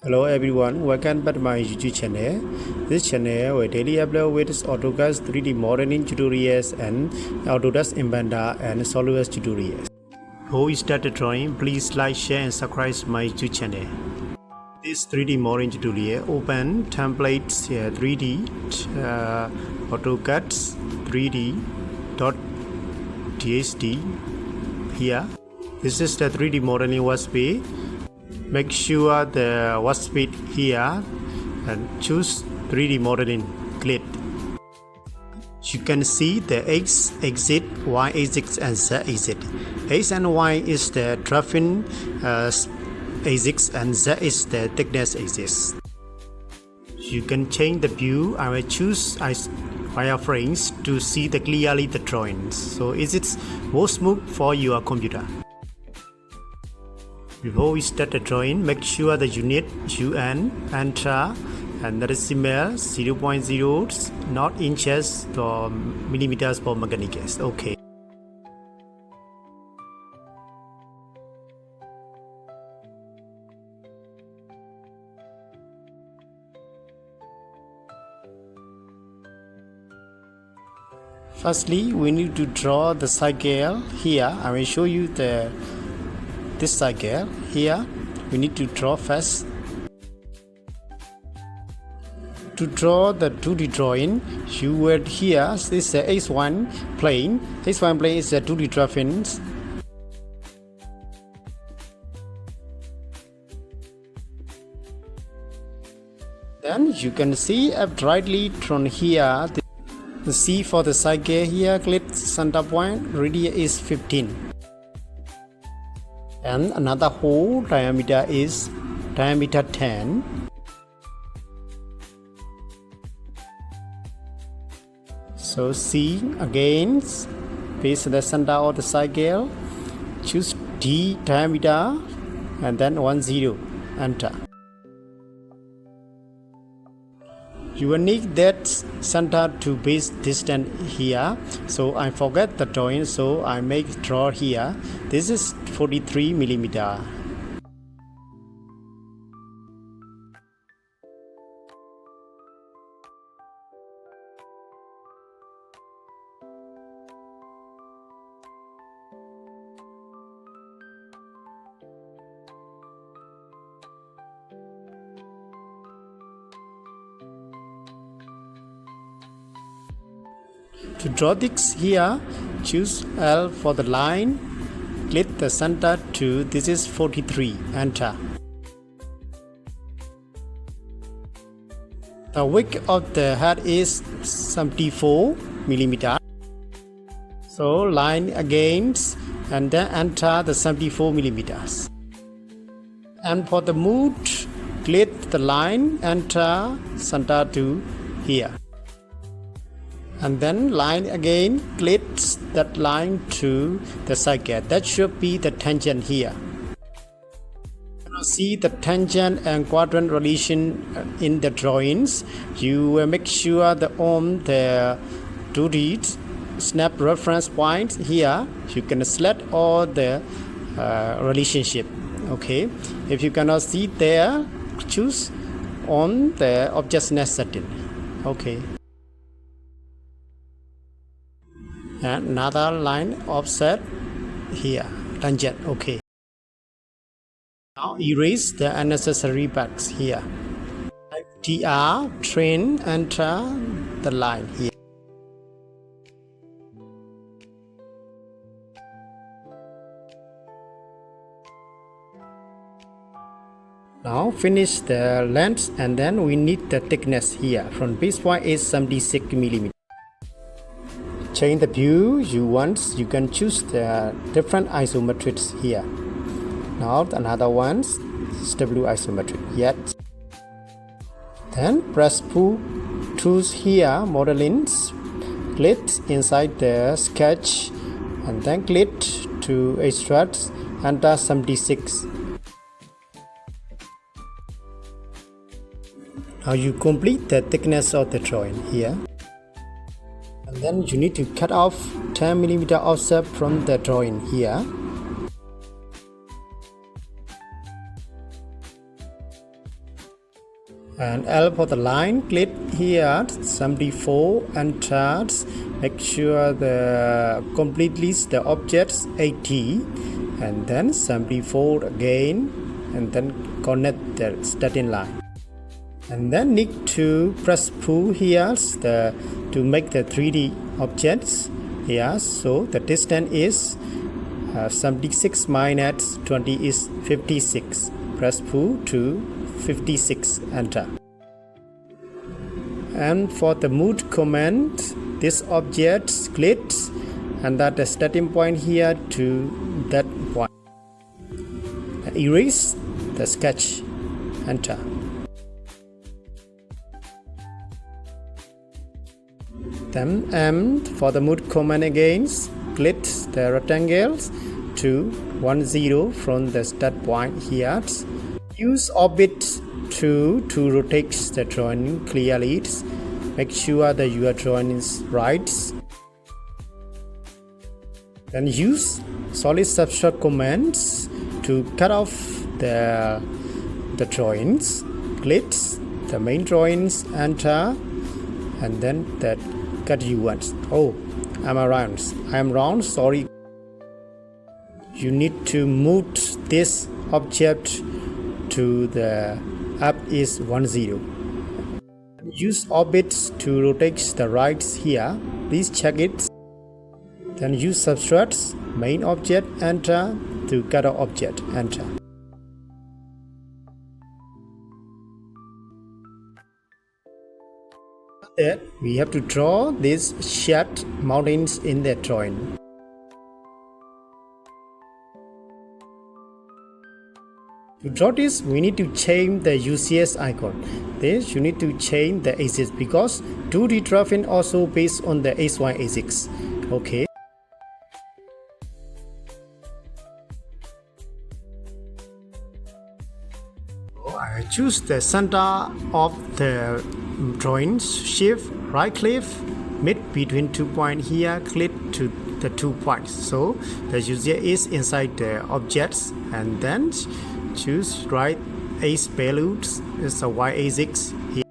Hello everyone, welcome back to my YouTube channel. This channel will daily upload with AutoCAD 3D modeling tutorials and Autodesk Inventor and SolidWorks tutorials. Before we start the drawing, please like, share and subscribe to my YouTube channel. This 3D modeling tutorial open templates 3D AutoCAD 3D.txt here. This is the 3D modeling workspace. Make sure the workspace here and choose 3D modeling. Click. You can see the X axis, Y axis and Z axis. X and Y is the drafting axis and Z is the thickness axis. You can change the view. I will choose wireframes to see clearly the drawings. So it is more smooth for your computer. Before we start the drawing, make sure the unit UN enter and the decimal 0.0, not inches or millimeters for mechanicals. Okay. Firstly, we need to draw the cycle here. I will show you this cycle here. We need to draw first. To draw the 2D drawing, you will here, this is the X1 plane. X1 plane is the 2D drafting. Then you can see rightly from here. The C for the cycle here, click center point, radius is 15. And another hole diameter is diameter 10. So C again, face the center of the cycle, choose D diameter and then 10, enter. You will need that center to base distance here. So I forget the drawing, so I make draw here. This is 43 millimeter. To draw this here, choose L for the line, click the center to this is 43, enter. The width of the head is 74 millimeter. So line again and then enter the 74 millimeters. And for the mood, click the line, enter center to here. And then line again, click that line to the cycle. That should be the tangent here. Now see the tangent and quadrant relation in the drawings. You will make sure that on the 2D snap reference point here, you can select all the relationship. Okay. If you cannot see there, choose on the object net setting. Okay. And another line offset here, tangent. Okay. Now erase the unnecessary parts here. TR, train, enter the line here. Now finish the length and then we need the thickness here. From base point is 76 millimeter. Change the view you want. You can choose the different isometrics here. Now another one is W isometric. Yet. Then Presspull choose here modeling. Click inside the sketch and then click to extract. Enter 76. Now you complete the thickness of the drawing here. And then you need to cut off 10 millimeter offset from the drawing here. And L for the line, click here 74, enter. Make sure the completely the objects 80, and then 74 again, and then connect the starting line. And then need to press pull here to make the 3D objects here. So the distance is 76 minus 20 is 56. Press pull to 56, enter. And for the move command, this object clicks and that the starting point here to that point. Erase the sketch, enter. Then M for the move command again, click the rectangles to 10 from the start point here. Use orbit to rotate the drawing clearly. Make sure that your drawing is right. Then use solid subtract commands to cut off the drawings. Click the main drawings, enter, and then the cut you want. Oh, I'm wrong, sorry. You need to move this object to the up is 10. Use orbit to rotate the right here. Please check it. Then use subtract main object, enter, to cut off object, enter. Then we have to draw these shaped mountains in the drawing. To draw this, we need to change the UCS icon. This you need to change the axis because 2D drawing also based on the XY axis. Okay. I choose the center of the drawing. Shift right click, mid between 2 points here. Click to the 2 points. So the user is inside the objects, and then choose right ace values is a y-axis here.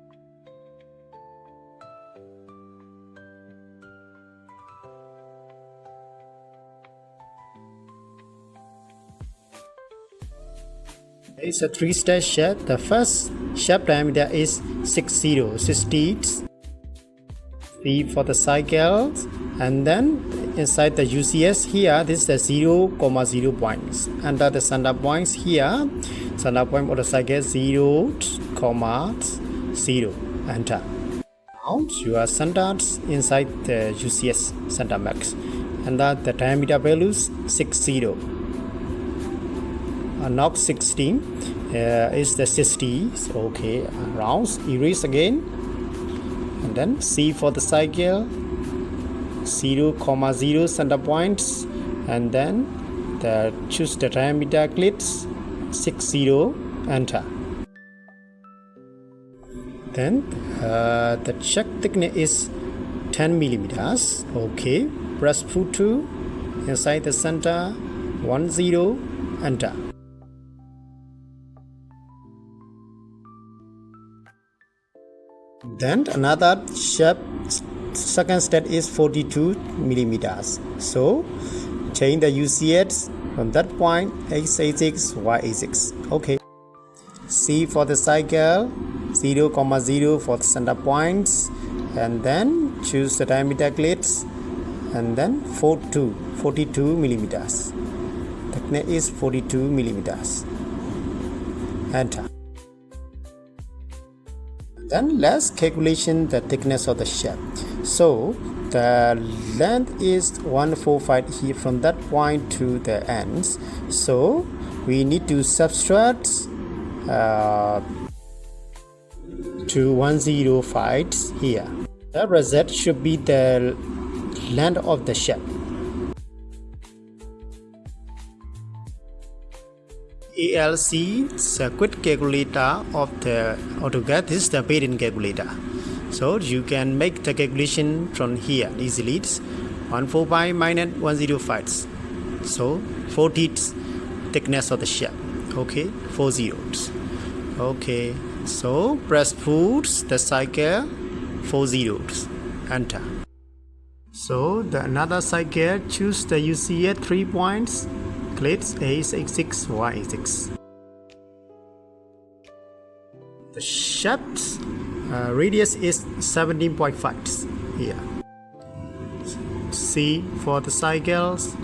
It's a 3-stage shape. The first shape diameter is 60. C for the cycle, and then inside the UCS here, this is the 0, 0 points. Under the center points here, center point of the cycle 0, 0, enter. Now you are centered inside the UCS center max. Under the diameter values 60. Not 16 is the 60. Okay, rounds, erase again, and then C for the cycle 0, 0 center points, and then choose the diameter, clicks 60, enter. Then the check thickness is 10 millimeters. Okay, press pull to inside the center 10, enter. Then another shape, second step is 42 millimeters. So change the UCS from that point, x-axis, y-axis. Okay. C for the cycle, 0, 0 for the center points, and then choose the diameter, clicks, and then 42 millimeters. Thickness is 42 millimeters. Enter. Then let's calculation the thickness of the shape. So the length is 145 here from that point to the ends. So we need to subtract to 105 here. The result should be the length of the shape. ALC is a quick calculator of the AutoCAD. This is the built-in calculator. So you can make the calculation from here easily. It's 145 minus 105. So 40 thickness of the shape. Okay, 4 zeros. Okay. So press pull the cycle 4 zeros, enter. So another cycle, choose the UCS 3 points, click A6, Y6. The shaft radius is 17.5 here. C for the cycles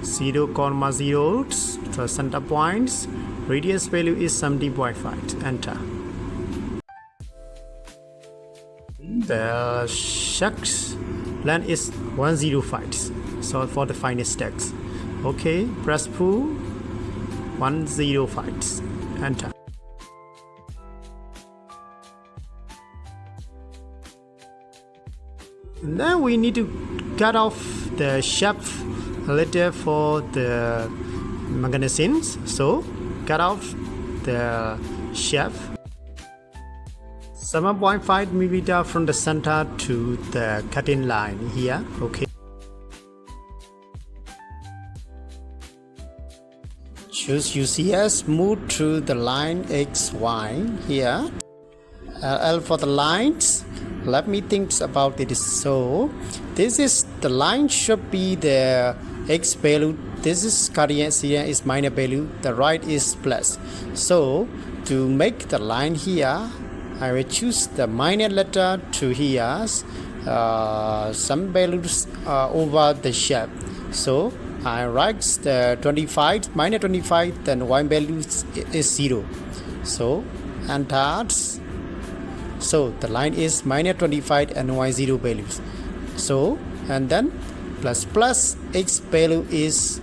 0,0 for center points, radius value is 17.5, enter. The shaft length is 105, so for the final stacks. Okay, press pull 105, enter. And then we need to cut off the shaft later for the magazines. So cut off the shaft 7.5 millimeter from the center to the cutting line here. Okay. Choose UCS, move to the line XY here. L for the lines. Let me think about it. So this is the line should be the X value. This is current is minus value. The right is plus. So to make the line here, I will choose the minus letter to here. Some values over the shape. So I write the 25 minus 25. Then y value is 0. So enter. So the line is minus 25 and y0 values. So and then plus x value is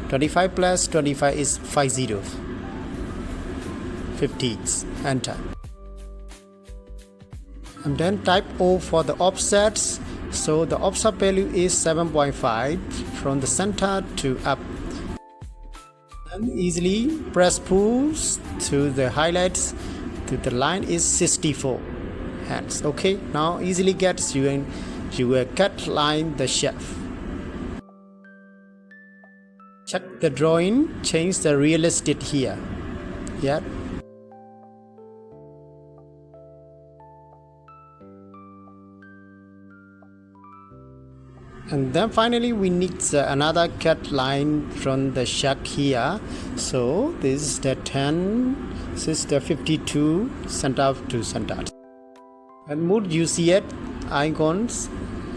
25 plus 25 is 50. 50. Enter. And then type O for the offsets. So the offset value is 7.5 from the center to up. And easily press pull to the highlights to the line is 64. Hands. Okay, now easily get you will cut line the shaft. Check the drawing, change the real estate here. Yeah. And then finally we need another cut line from the shaft here. So this is the 10, this is the 52 center to center. And move UCS icons,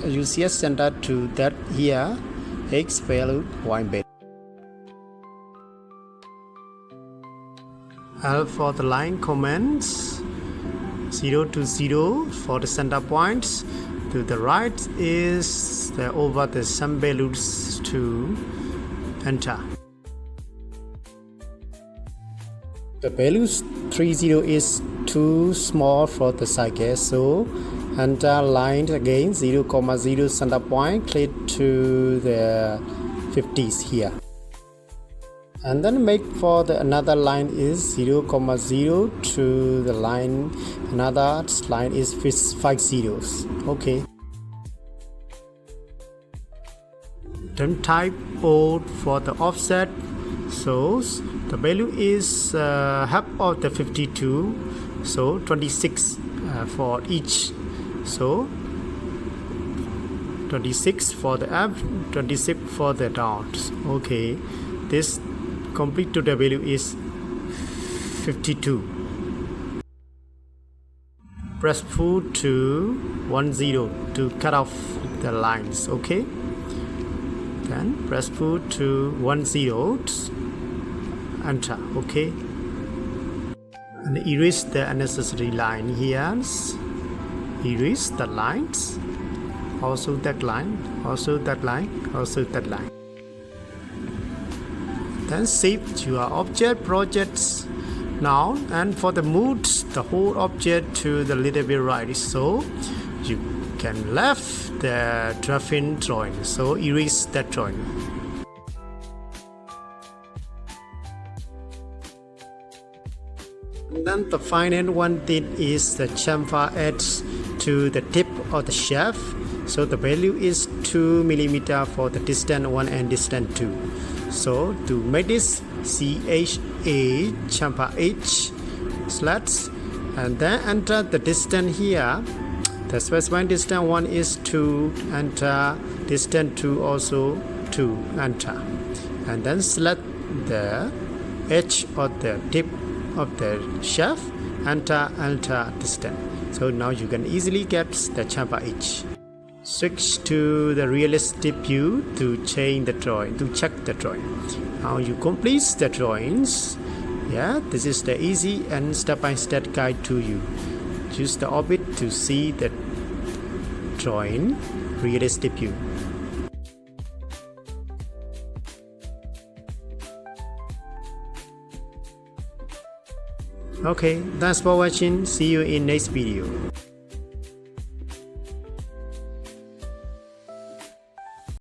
UCS center to that here, X value, Y value. L for the line comments, 0 to 0 for the center points. To the right is the over the sum values to enter. The values 30 is too small for the cycle, so enter line again 0,0 center point, click to the 50s here. And then make for the another line is 0,0 to the line, another line is 5 zeros. Okay. Then type O for the offset. So the value is half of the 52, so 26 for each. So 26 for the up, 26 for the down. Okay, this complete to the value is 52. Press pull to 10 to cut off the lines. Okay. Then press pull to 10, enter. Okay. And erase the unnecessary line here. Erase the lines. Also that line. Also that line. Also that line. Then save your object projects now, and for the move the whole object to the little bit right, so you can left the drafting drawing, so erase that drawing. And then the final one thing is the chamfer edge to the tip of the shaft, so the value is 2 mm for the distance 1 and distance 2. So to make this CHA chamfer H slats, and then enter the distance here. The specified distance 1 is 2, enter. Distance 2 also 2, enter. And then select the edge or the tip of the shaft, enter distance. So now you can easily get the chamfer edge. Switch to the realistic view to change the drawing, to check the drawing. Now you complete the drawings. Yeah, this is the easy and step-by-step guide to you. Use the orbit to see the drawing realistic view. Okay, thanks for watching. See you in next video.